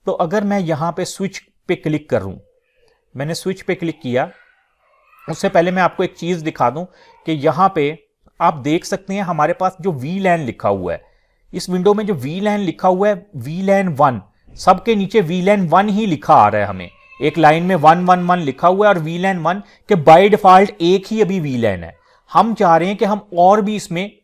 तो अगर मैं यहां पे स्विच पे क्लिक करूं, मैंने स्विच पे क्लिक किया, उससे पहले मैं आपको एक चीज दिखा दूं कि यहां पे आप देख सकते हैं हमारे पास जो VLAN लिखा हुआ है, इस विंडो में जो VLAN लिखा हुआ है VLAN 1, सबके नीचे VLAN 1 ही लिखा आ रहा है, हमें एक लाइन में 111 लिखा हुआ है और VLAN 1 के बाय डिफॉल्ट एक ही अभी VLAN है। हम चाह रहे हैं कि हम और भी इसमें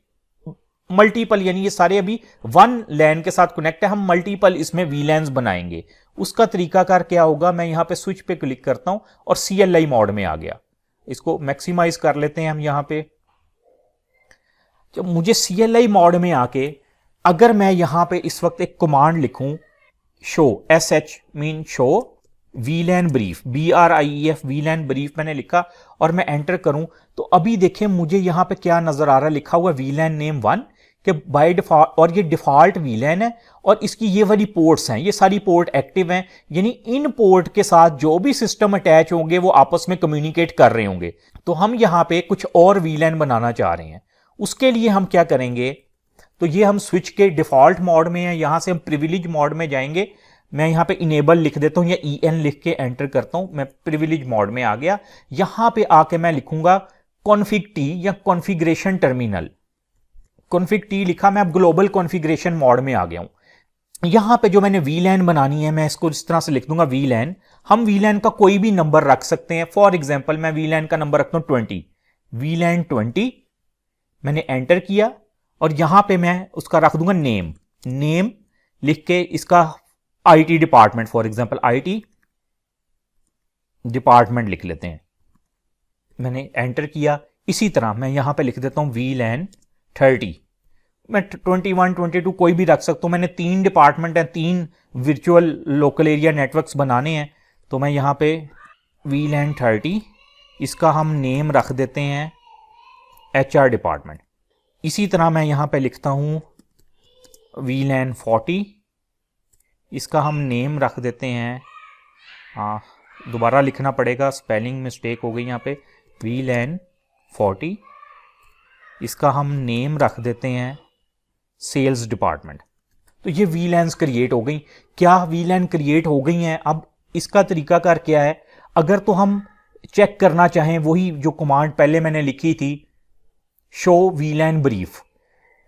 मल्टीपल, यानी ये सारे अभी वन लैन के साथ कनेक्ट है, हम मल्टीपल इसमें VLANs बनाएंगे। उसका तरीकाकार क्या होगा, मैं यहां पे स्विच पे क्लिक करता हूं और CLI मोड में आ गया। इसको मैक्सिमाइज कर लेते हैं हम यहां पे। जब मुझे CLI मोड में आके अगर मैं यहां पे इस वक्त एक कमांड लिखूं, show SH mean show VLAN brief, BRIEF VLAN brief मैंने लिखा और मैं एंटर करूं, तो अभी देखें मुझे यहां पे क्या नजर आ रहा है, लिखा हुआ VLAN नेम 1 के बाय डिफॉल्ट, और ये डिफॉल्ट VLAN है और इसकी ये वाली पोर्ट्स हैं, ये सारी पोर्ट एक्टिव हैं, यानी इन पोर्ट के साथ जो भी सिस्टम अटैच होंगे वो आपस में कम्युनिकेट कर रहे होंगे। तो हम यहां पे कुछ और VLAN बनाना चाह रहे हैं। उसके लिए हम क्या करेंगे, तो ये हम स्विच के डिफॉल्ट मोड में है, यहां से हम प्रिविलेज मोड में जाएंगे। मैं यहां पे इनेबल लिख देता हूं या EN लिख के एंटर करता हूं, मैं प्रिविलेज मोड में आ गया। यहां पे आके मैं लिखूंगा कॉन्फिग T या कॉन्फ़िगरेशन टर्मिनल, कॉन्फिग T लिखा, मैं अब ग्लोबल कॉन्फ़िगरेशन मोड में आ गया हूं। यहां पे जो मैंने VLAN बनानी है मैं इसको इस तरह से लिख दूंगा VLAN। हम VLAN का कोई भी नंबर रख सकते हैं, फॉर एग्जाम्पल मैं VLAN का नंबर रखता हूं 20, VLAN 20, मैंने एंटर किया और यहां पे मैं उसका रख दूंगा नेम, नेम लिख के इसका IT department, for example IT department लिख लेते हैं, मैंने एंटर किया। इसी तरह मैं यहां पे लिख देता हूं VLAN 30, मैं 21 22 कोई भी रख सकता हूं। मैंने 3 डिपार्टमेंट हैं, 3 वर्चुअल लोकल एरिया नेटवर्क्स बनाने हैं, तो मैं यहां पे VLAN 30, इसका हम नेम रख देते हैं HR डिपार्टमेंट। इसी तरह मैं यहां पे लिखता हूं VLAN 40, इसका हम नेम रख देते हैं, हाँ दोबारा लिखना पड़ेगा, स्पेलिंग मिस्टेक हो गई यहाँ पे, VLAN 40, इसका हम नेम रख देते हैं सेल्स डिपार्टमेंट। तो ये VLANs क्रिएट हो गई। क्या VLAN क्रिएट हो गई हैं? अब इसका तरीकाकार क्या है, अगर तो हम चेक करना चाहें वही जो कमांड पहले मैंने लिखी थी, शो VLAN ब्रीफ,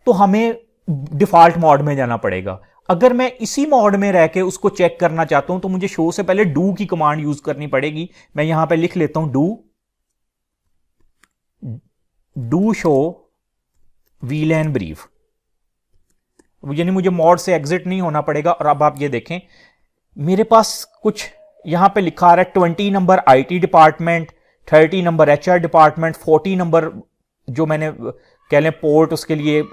तो हमें डिफॉल्ट मोड में जाना पड़ेगा। अगर मैं इसी मोड में रह के उसको चेक करना चाहता हूं तो मुझे शो से पहले डू की कमांड यूज करनी पड़ेगी। मैं यहां पे लिख लेता हूं डू शो VLAN ब्रीफ, यानी मुझे मोड से एग्जिट नहीं होना पड़ेगा। और अब आप ये देखें मेरे पास कुछ यहां पे लिखा आ रहा है 20 number IT department, 30 number HR department, 40 number जो मैंने कह लें पोर्ट उसके लिए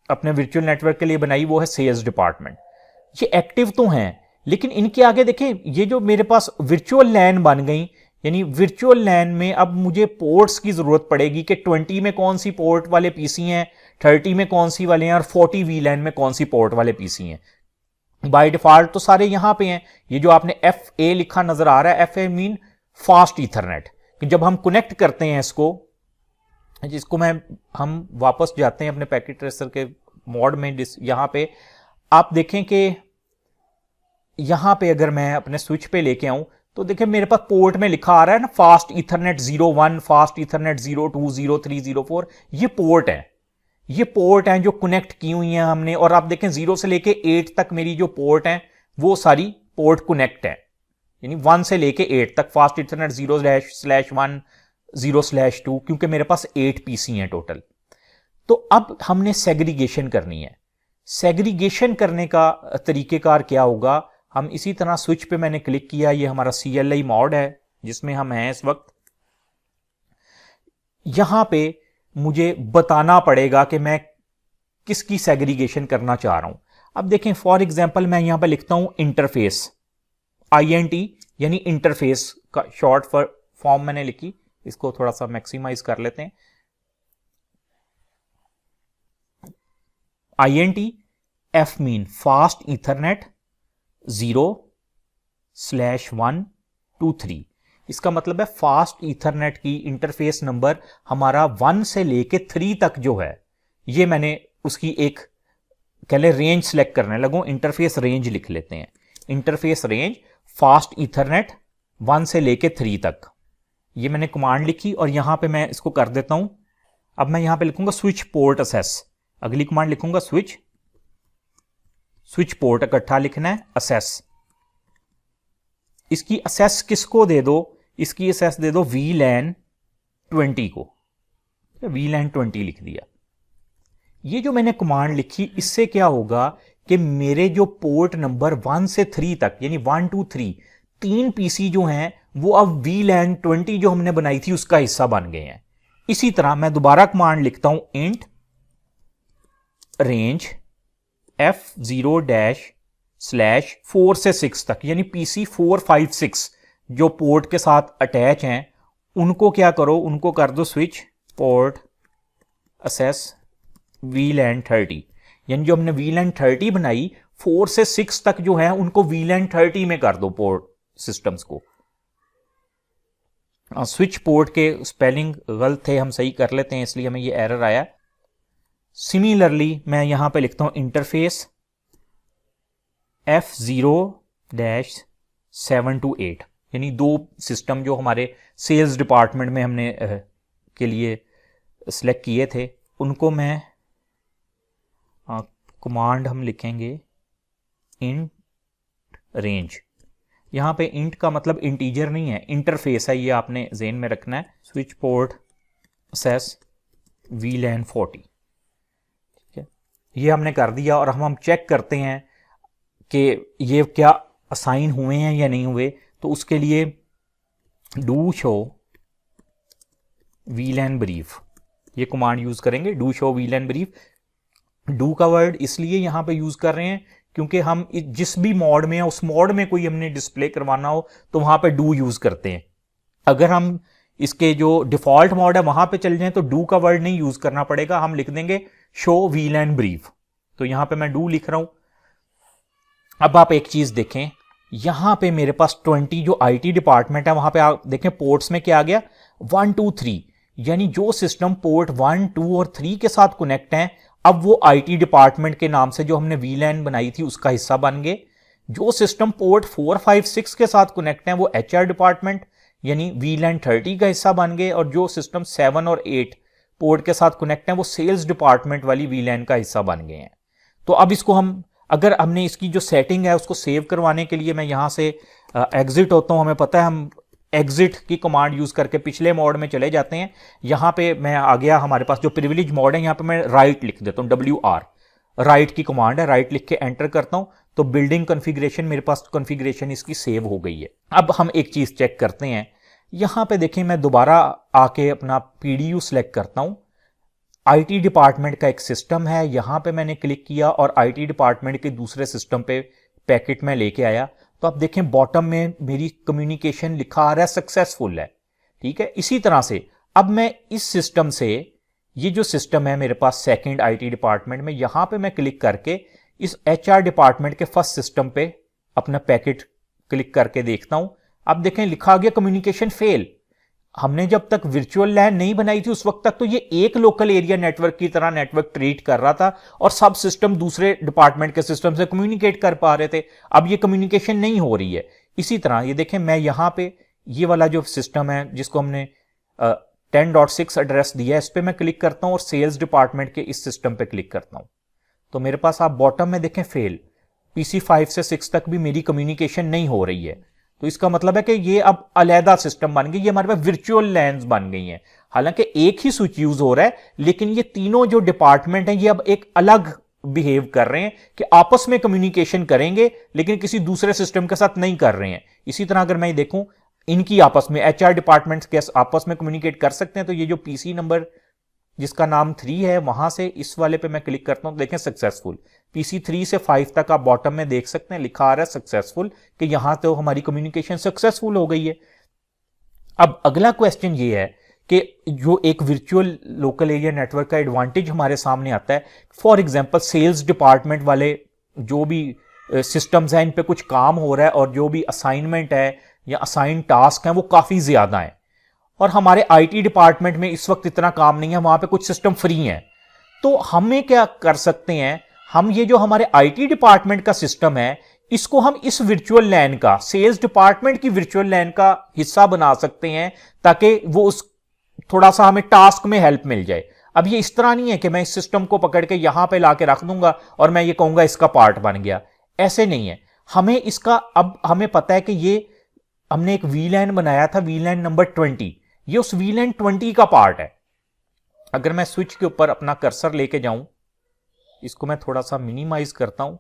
अपने वर्चुअल नेटवर्क के लिए बनाई वो है सेल्स डिपार्टमेंट। ये एक्टिव तो हैं, लेकिन इनके आगे देखें ये जो मेरे पास वर्चुअल लैन बन गई, यानी वर्चुअल लैन में अब मुझे पोर्ट्स की जरूरत पड़ेगी कि 20 में कौन सी पोर्ट वाले पीसी हैं, 30 में कौन सी वाले हैं और 40 VLAN में कौन सी पोर्ट वाले पीसी हैं। बाय डिफॉल्ट तो सारे यहां पे हैं। ये जो आपने FA लिखा नजर आ रहा है, FA मीन फास्ट ईथरनेट। जब हम कनेक्ट करते हैं इसको, जिसको हम वापस जाते हैं अपने पैकेट ट्रेसर के मोड में, यहां पे आप देखें कि यहां पे अगर मैं अपने स्विच पे लेके आऊं तो देखें मेरे पास पोर्ट में लिखा आ रहा है ना फास्ट ईथरनेट 01, फास्ट ईथरनेट 02, 03, 04, ये पोर्ट है, ये पोर्ट हैं जो कनेक्ट की हुई हैं हमने। और आप देखें 0 से लेके 8 तक मेरी जो पोर्ट हैं वो सारी पोर्ट कनेक्ट है, यानी 1 से लेके 8 तक फास्ट ईथरनेट 0/1, 0/2, क्योंकि मेरे पास 8 पीसी हैं टोटल। तो अब हमने सेग्रीगेशन करनी है। सेग्रीगेशन करने का तरीकेकार क्या होगा, हम इसी तरह स्विच पे मैंने क्लिक किया, ये हमारा CLI मोड है जिसमें हम हैं इस वक्त। यहां पे मुझे बताना पड़ेगा कि मैं किसकी सेग्रीगेशन करना चाह रहा हूं। अब देखें फॉर एग्जांपल मैं यहां पे लिखता हूं इंटरफेस, INT यानी इंटरफेस का शॉर्ट फॉर्म मैंने लिखी, इसको थोड़ा सा मैक्सिमाइज कर लेते हैं। INT F mean fast Ethernet 0/1 2 3, इसका मतलब है फास्ट ईथरनेट की इंटरफेस नंबर हमारा 1 से लेके 3 तक जो है, ये मैंने उसकी एक कह ले रेंज सेलेक्ट करने लगूँ, इंटरफेस रेंज लिख लेते हैं। इंटरफेस रेंज फास्ट ईथरनेट 1 से लेके 3 तक, ये मैंने कमांड लिखी और यहां पे मैं इसको कर देता हूं। अब मैं यहां पे लिखूंगा स्विच पोर्ट असेस, अगली कमांड लिखूंगा स्विच पोर्ट, इकट्ठा लिखना है, असेस। इसकी असेस किसको दे दो, इसकी असेस दे दो VLAN 20 को, VLAN 20 लिख दिया। ये जो मैंने कमांड लिखी, इससे क्या होगा कि मेरे जो पोर्ट नंबर 1 से 3 तक, यानी 1 2 3 तीन पीसी जो हैं वो अब VLAN 20 जो हमने बनाई थी उसका हिस्सा बन गए हैं। इसी तरह मैं दोबारा कमांड लिखता हूं, इंट रेंज F0-/4 से 6 तक, यानी PC 4 5 6 जो पोर्ट के साथ अटैच हैं उनको क्या करो, उनको कर दो स्विच पोर्ट असेस VLAN 30, यानी जो हमने VLAN 30 बनाई 4 से 6 तक जो है उनको VLAN 30 में कर दो पोर्ट सिस्टम्स को। स्विच पोर्ट के स्पेलिंग गलत थे, हम सही कर लेते हैं, इसलिए हमें ये एरर आया। सिमिलरली मैं यहां पे लिखता हूं इंटरफेस F0-7 to 8, यानी 2 सिस्टम जो हमारे सेल्स डिपार्टमेंट में हमने के लिए सिलेक्ट किए थे उनको मैं कमांड हम लिखेंगे इंट रेंज। यहां पे इंट का मतलब इंटीजर नहीं है, इंटरफेस है, ये आपने ज़हन में रखना है। स्विच पोर्ट असेस VLAN 40, ठीक है, ये हमने कर दिया। और हम चेक करते हैं कि ये क्या असाइन हुए हैं या नहीं हुए, तो उसके लिए डू शो VLAN ब्रीफ, ये कमांड यूज करेंगे, do show VLAN brief. Do का वर्ड इसलिए यहां पे यूज कर रहे हैं क्योंकि हम जिस भी मोड में है उस मोड में कोई हमने डिस्प्ले करवाना हो तो वहां पे डू यूज करते हैं। अगर हम इसके जो डिफॉल्ट मोड है वहां पे चल जाएं तो डू का वर्ड नहीं यूज करना पड़ेगा, हम लिख देंगे शो VLAN ब्रीफ। तो यहां पे मैं डू लिख रहा हूं। अब आप एक चीज देखें, यहां पे मेरे पास 20 जो IT डिपार्टमेंट है वहां पे आप देखें पोर्ट्स में क्या आ गया 1 2 3, यानी जो सिस्टम पोर्ट 1 2 और 3 के साथ कनेक्ट हैं अब वो IT डिपार्टमेंट के नाम से जो हमने VLAN बनाई थी उसका हिस्सा बन गए। जो सिस्टम पोर्ट 4 5 6 के साथ कनेक्ट हैं वो HR डिपार्टमेंट यानी VLAN 30 का हिस्सा बन गए, और जो सिस्टम 7 और 8 पोर्ट के साथ कनेक्ट हैं वो सेल्स डिपार्टमेंट वाली VLAN का हिस्सा बन गए हैं। तो अब इसको हम, अगर हमने इसकी जो सेटिंग है उसको सेव करवाने के लिए मैं यहां से एग्जिट होता हूं, हमें पता है हम एग्जिट की कमांड यूज करके पिछले मोड में चले जाते हैं। यहां पे मैं आ गया, हमारे पास जो प्रिविलेज मोड है यहां पे मैं राइट लिख देता हूं, WR राइट की कमांड है, राइट लिख के एंटर करता हूं तो बिल्डिंग कॉन्फ़िगरेशन, मेरे पास कॉन्फ़िगरेशन इसकी सेव हो गई है। अब हम एक चीज चेक करते हैं, यहां पे देखें मैं दोबारा आके अपना PDU सेलेक्ट करता हूं। IT डिपार्टमेंट का एक सिस्टम है, यहां पे मैंने क्लिक किया और IT डिपार्टमेंट के दूसरे सिस्टम पे पैकेट में लेके आया, तो आप देखें बॉटम में मेरी कम्युनिकेशन लिखा आ रहा है सक्सेसफुल है, ठीक है। इसी तरह से अब मैं इस सिस्टम से, ये जो सिस्टम है मेरे पास सेकंड IT डिपार्टमेंट में, यहां पे मैं क्लिक करके इस HR डिपार्टमेंट के फर्स्ट सिस्टम पे अपना पैकेट क्लिक करके देखता हूं। अब देखें लिखा आ गया कम्युनिकेशन फेल। हमने जब तक वर्चुअल लैन नहीं बनाई थी उस वक्त तक तो ये एक लोकल एरिया नेटवर्क की तरह नेटवर्क ट्रीट कर रहा था और सब सिस्टम दूसरे डिपार्टमेंट के सिस्टम से कम्युनिकेट कर पा रहे थे। अब ये कम्युनिकेशन नहीं हो रही है। इसी तरह ये देखें मैं यहां पे ये वाला जो सिस्टम है जिसको हमने 10.6 एड्रेस दिया है, इस पर मैं क्लिक करता हूं और सेल्स डिपार्टमेंट के इस सिस्टम पे क्लिक करता हूं तो मेरे पास आप बॉटम में देखें फेल, PC 5 से 6 तक भी मेरी कम्युनिकेशन नहीं हो रही है। तो इसका मतलब है कि ये अब अलहदा सिस्टम बन गई, ये हमारे पास वर्चुअल लैन्स बन गई हैं। हालांकि एक ही स्विच यूज हो रहा है लेकिन ये तीनों जो डिपार्टमेंट हैं ये अब एक अलग बिहेव कर रहे हैं कि आपस में कम्युनिकेशन करेंगे लेकिन किसी दूसरे सिस्टम के साथ नहीं कर रहे हैं। इसी तरह अगर मैं देखूं इनकी आपस में HR डिपार्टमेंट के आपस में कम्युनिकेट कर सकते हैं, तो ये जो PC नंबर जिसका नाम 3 है वहां से इस वाले पे मैं क्लिक करता हूं, देखें सक्सेसफुल। PC 3 से 5 तक आप बॉटम में देख सकते हैं लिखा आ रहा है सक्सेसफुल, कि यहां तो हमारी कम्युनिकेशन सक्सेसफुल हो गई है। अब अगला क्वेश्चन ये है कि जो एक वर्चुअल लोकल एरिया नेटवर्क का एडवांटेज हमारे सामने आता है, फॉर एग्जांपल सेल्स डिपार्टमेंट वाले जो भी सिस्टम्स हैं इन पे कुछ काम हो रहा है और जो भी असाइनमेंट है या असाइन टास्क हैं वो काफी ज्यादा है, और हमारे IT डिपार्टमेंट में इस वक्त इतना काम नहीं है, वहां पे कुछ सिस्टम फ्री हैं। तो हमें क्या कर सकते हैं, हम ये जो हमारे आईटी डिपार्टमेंट का सिस्टम है, इसको हम इस वर्चुअल लैन का, सेल्स डिपार्टमेंट की वर्चुअल लैन का हिस्सा बना सकते हैं, ताकि वो उस थोड़ा सा हमें टास्क में हेल्प मिल जाए। अब ये इस तरह नहीं है कि मैं इस सिस्टम को पकड़ के यहां पे लाके रख दूंगा और मैं ये कहूंगा इसका पार्ट बन गया, ऐसे नहीं है। हमें इसका, अब हमें पता है कि ये हमने एक वीलैन बनाया था, वीलैन नंबर 20, ये उस वीलैन 20 का पार्ट है। अगर मैं स्विच के ऊपर अपना कर्सर लेके जाऊं, इसको मैं थोड़ा सा मिनिमाइज करता हूं,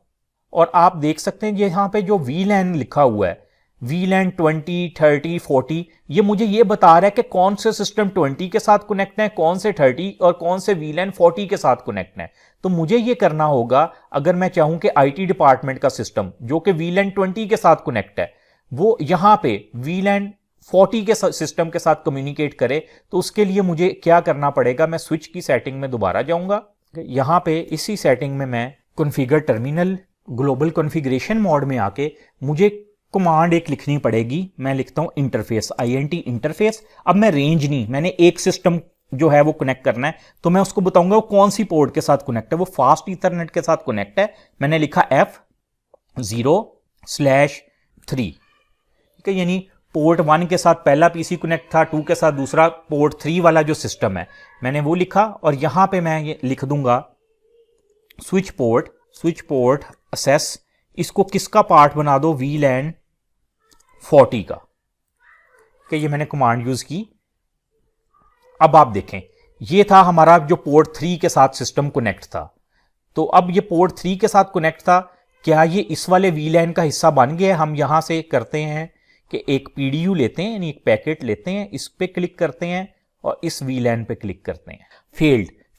और आप देख सकते हैं यहां पे जो वीलैन लिखा हुआ है, वीलैन 20, 30, 40, ये मुझे ये बता रहा है कि कौन से सिस्टम 20 के साथ कनेक्ट है, कौन से 30 और कौन से वीलैन 40 के साथ कनेक्ट है। तो मुझे ये करना होगा, अगर मैं चाहूं कि आईटी डिपार्टमेंट का सिस्टम जो कि वीलैन 20 के साथ कनेक्ट है, वो यहां पे वीलैन 40 के सिस्टम के साथ कम्युनिकेट करे, तो उसके लिए मुझे क्या करना पड़ेगा, मैं स्विच की सेटिंग में दोबारा जाऊंगा। यहां पे इसी सेटिंग में मैं configure terminal global configuration mode में आके मुझे कमांड एक लिखनी पड़ेगी। मैं लिखता हूं इंटरफेस, INT इंटरफेस। अब मैं रेंज नहीं, मैंने एक सिस्टम जो है वो कनेक्ट करना है, तो मैं उसको बताऊंगा वो कौन सी पोर्ट के साथ कनेक्ट है। वो फास्ट ईथरनेट के साथ कनेक्ट है। मैंने लिखा F0/3, ठीक है, यानी पोर्ट 1 के साथ पहला पीसी कनेक्ट था, 2 के साथ दूसरा, पोर्ट 3 वाला जो सिस्टम है मैंने वो लिखा। और यहां पे मैं ये लिख दूंगा स्विच पोर्ट असेस, इसको किसका पार्ट बना दो, वीलैन 40 का, कि ये मैंने कमांड यूज की। अब आप देखें, ये था हमारा जो पोर्ट 3 के साथ सिस्टम कनेक्ट था। तो अब ये पोर्ट 3 के साथ कनेक्ट था, क्या ये इस वाले वीलैन का हिस्सा बन गया? हम यहां से करते हैं कि एक PDU लेते हैं, यानी एक पैकेट लेते हैं, इस पे क्लिक करते हैं और इस वीलैन पे क्लिक करते हैं।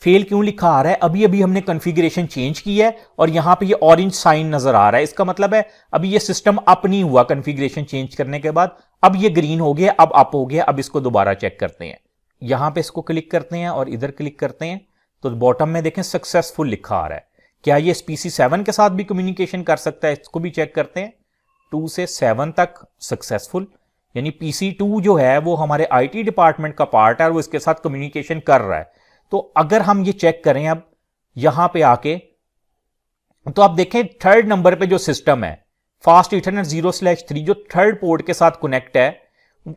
फेल क्यों लिखा आ रहा है? अभी अभी हमने कॉन्फ़िगरेशन चेंज की है और यहां पे ये ऑरेंज साइन नजर आ रहा है। इसका मतलब है अभी ये सिस्टम अप नहीं हुआ कॉन्फ़िगरेशन चेंज करने के बाद। अब ये ग्रीन हो गया, अब अप हो गया। अब इसको दोबारा चेक करते हैं, यहां पे इसको क्लिक करते हैं और इधर क्लिक करते हैं, तो बॉटम में देखें सक्सेसफुल लिखा आ रहा है। क्या ये PC7 के साथ भी कम्युनिकेशन कर सकता है? इसको भी चेक करते हैं। 2 से 7 तक सक्सेसफुल, यानी PC2 जो है वो हमारे आईटी डिपार्टमेंट का पार्ट है और वो इसके साथ कम्युनिकेशन कर रहा है। तो अगर हम ये चेक करें अब यहां पे आके, तो आप देखें 3rd नंबर पे जो सिस्टम है फास्ट इथरनेट 0/3, जो 3rd पोर्ट के साथ कनेक्ट है,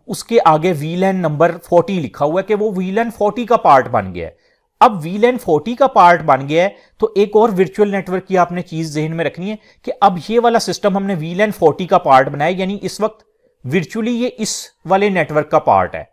उसके आगे वीलैन नंबर 40 लिखा हुआ है कि वो वीलैन 40 का पार्ट बन गया है। अब वीलैन 40 का पार्ट बन गया है, तो एक और वर्चुअल नेटवर्क की आपने चीज ज़हन में रखनी है कि अब ये वाला सिस्टम हमने वीलैन 40 का पार्ट बनाया, यानी इस वक्त वर्चुअली ये इस वाले नेटवर्क का पार्ट है।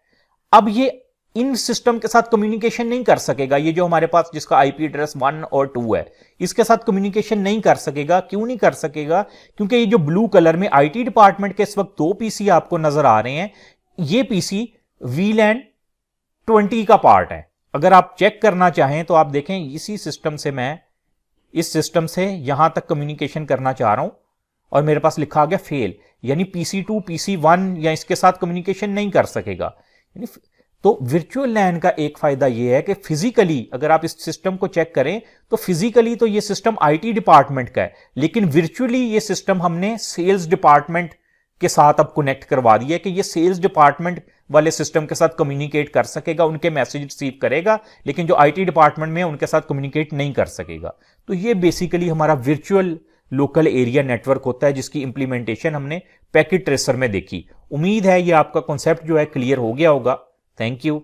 अब ये इन सिस्टम के साथ कम्युनिकेशन नहीं कर सकेगा। ये जो हमारे पास जिसका IP एड्रेस 1 और 2 है, इसके साथ कम्युनिकेशन नहीं कर सकेगा। क्यों नहीं कर सकेगा? क्योंकि ये जो ब्लू कलर में आईटी डिपार्टमेंट के इस वक्त 2 PC आपको नजर आ रहे हैं, ये PC वीलैन 20 का पार्ट है। अगर आप चेक करना चाहें तो आप देखें, इसी सिस्टम से मैं इस सिस्टम से यहां तक कम्युनिकेशन करना चाह रहा हूं और मेरे पास लिखा आ गया फेल, यानी PC2 PC1 या इसके साथ कम्युनिकेशन नहीं कर सकेगा। तो वर्चुअल लैन का एक फायदा यह है कि फिजिकली अगर आप इस सिस्टम को चेक करें तो फिजिकली तो ये सिस्टम आईटी डिपार्टमेंट का है, लेकिन वर्चुअली ये सिस्टम हमने सेल्स डिपार्टमेंट के साथ अब कनेक्ट करवा दिया है कि ये सेल्स डिपार्टमेंट वाले सिस्टम के साथ कम्युनिकेट कर सकेगा, उनके मैसेज रिसीव करेगा, लेकिन जो आईटी डिपार्टमेंट में है उनके साथ कम्युनिकेट नहीं कर सकेगा। तो ये बेसिकली हमारा वर्चुअल लोकल एरिया नेटवर्क होता है, जिसकी इंप्लीमेंटेशन हमने पैकेट ट्रेसर में देखी। उम्मीद है ये आपका कॉन्सेप्ट जो है क्लियर हो गया होगा। Thank you.